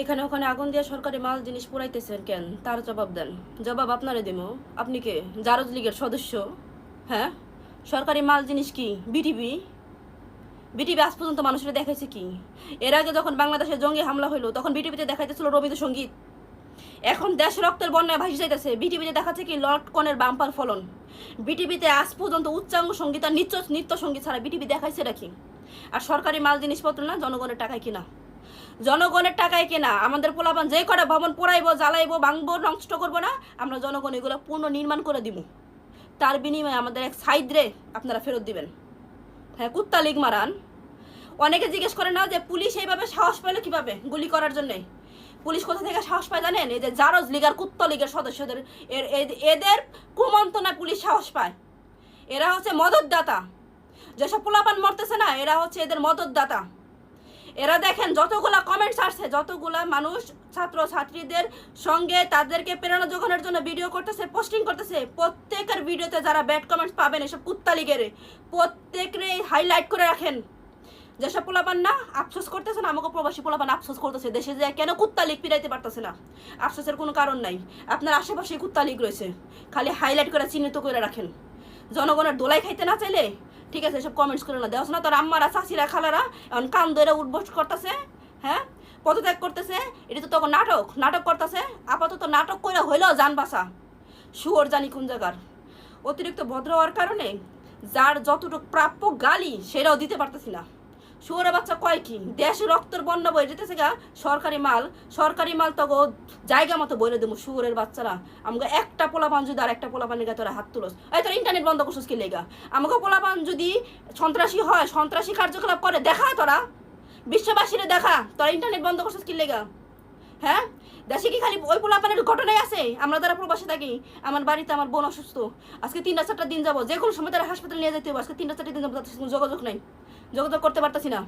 এখানে ওখানে আগুন দিয়ে সরকারি মাল জিনিস পুরাইতেছেন কেন? তার জবাব দেন। জবাব আপনারে দেব। আপনি কে? জারজ লীগের সদস্য? হ্যাঁ, সরকারি মাল জিনিস কি? বিটিভি? বিটিভি আজ পর্যন্ত মানুষের দেখাইছে কি? এর আগে যখন বাংলাদেশে জঙ্গি হামলা হইলো তখন বিটিভিতে দেখাইতেছিল রবীন্দ্রসঙ্গীত। এখন দেশ রক্তের বন্যায় ভাসি যাইতেছে, বিটিভিতে দেখাচ্ছে কি লটকনের বাম্পার ফলন। বিটিভিতে আজ পর্যন্ত উচ্চাঙ্গ সঙ্গীত আর নৃত্য সঙ্গীত ছাড়া বিটিভি দেখাইছে নাকি? আর সরকারি মাল জিনিসপত্র না জনগণের টাকায় কিনা, জনগণের টাকায় কেনা। আমাদের পোলাপান যে কটা ভবন পোড়াইবো, জ্বালাইবো, ভাঙবো, নষ্ট করবো না, আমরা জনগণ এগুলো পুনর্নির্মাণ করে দিব। তার বিনিময়ে আমাদের এক সাইডরে আপনারা ফেরত দিবেন। হ্যাঁ, কুত্তা লিগ মারান। অনেকে জিজ্ঞেস করে না যে পুলিশ এইভাবে সাহস পেলো কিভাবে গুলি করার জন্যে? পুলিশ কোথা থেকে সাহস পায় জানেন? এই যে জারজ লীগ আর কুত্তা লীগের সদস্যদের এদের কুমন্ত্রণায় পুলিশ সাহস পায়। এরা হচ্ছে মদতদাতা। যেসব পোলাপান মরতেছে না, এরা হচ্ছে এদের মদতদাতা। এরা দেখেন যতগুলা কমেন্টস আসছে, যতগুলা মানুষ ছাত্র ছাত্রীদের সঙ্গে তাদেরকে প্রেরণা যোগানোর জন্য ভিডিও করতেছে, পোস্টিং করতেছে, প্রত্যেকের ভিডিওতে যারা ব্যাড কমেন্টস পাবেন এসব কুত্তা লীগের প্রত্যেকরে হাইলাইট করে রাখেন। যেসব পোলাপান না আফসোস করতেছে না, আমাকে প্রবাসী পোলাপান আফসোস করতেছে দেশে যে কেন কুত্তা লীগ পিরাইতে পারতেছে না। আফসোসের কোনো কারণ নাই, আপনার আশেপাশে কুত্তা লীগ রয়েছে, খালি হাইলাইট করে চিহ্নিত করে রাখেন। জনগণের দোলাই খাইতে না চাইলে ঠিক আছে এসব কমেন্টস করে না, দেওয়া না তোর আম্মারা চাষিরা খালারা এখন কান ধরে উঠবস করতেছে। হ্যাঁ, পদত্যাগ করতেছে, এটা তো তখন নাটক করতেছে। আপাতত নাটক করে হইলেও যান বাসা, শুয়োর জানি কোন জায়গার। অতিরিক্ত ভদ্র হওয়ার কারণে যার যতটুকু প্রাপ্য গালি সেটাও দিতে পারতেছি না। শুয়োরের বাচ্চা কয় কি? দেশ রক্তের বন্যা বয়ে যেতেছে গা, সরকারি মাল তো জায়গা মতো বলে দেবো। শুয়োরের বাচ্চারা আমাকে একটা পোলাপান যদি আর একটা পোলাপানের গা তোরা হাত তুলস, এই তোর ইন্টারনেট বন্ধ করছিস কি লেগা? আমাকে পোলাপান যদি সন্ত্রাসী হয়, সন্ত্রাসী কার্যকলাপ করে, দেখা তোরা বিশ্ববাসীরা দেখা তোরা ইন্টারনেট বন্ধ করছিস কি লেগা? হ্যাঁ, দেশে কি খালি ওই পোলাপানের ঘটনাই আছে? আমরা যারা প্রবাসে থাকি, আমার বাড়িতে আমার বোন অসুস্থ, আজকে 3-4টা দিন যাবো, যে কোনো সময় তারা হাসপাতালে নিয়ে যেতে হবে, আজকে 3-4টা দিন যাবো, তাদের যোগাযোগ নাই, যোগাযোগ করতে পারতেছি না।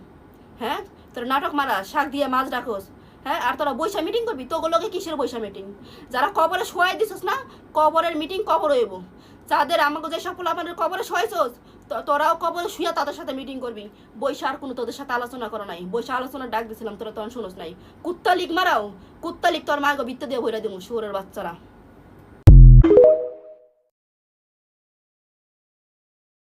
হ্যাঁ, তোরা নাটক মারা, শাক দিয়ে মাছ রাখোস। হ্যাঁ, আর তোরা বৈশা মিটিং করবি, তোগুলোকে কিসের বৈশা মিটিং? যারা কবরে শোয়াই দিছিস না, কবরের মিটিং কবর হইব। যাদের আমাকে যেসব পোলাপানের কবরে শোয়াইছস, তোরাও কবরে শুয়া তাদের সাথে মিটিং করবি। বৈশা আর কোনো তোদের সাথে আলোচনা করা নাই, বৈশা আলোচনা ডাক দিছিলাম, তোরা তখন শুনোস নাই। কুত্তা লিগ মারাও, কুত্তা লিগ তোর মাকে বৃত্ত দিয়ে ভরে দেবো, শুয়োরের বাচ্চারা।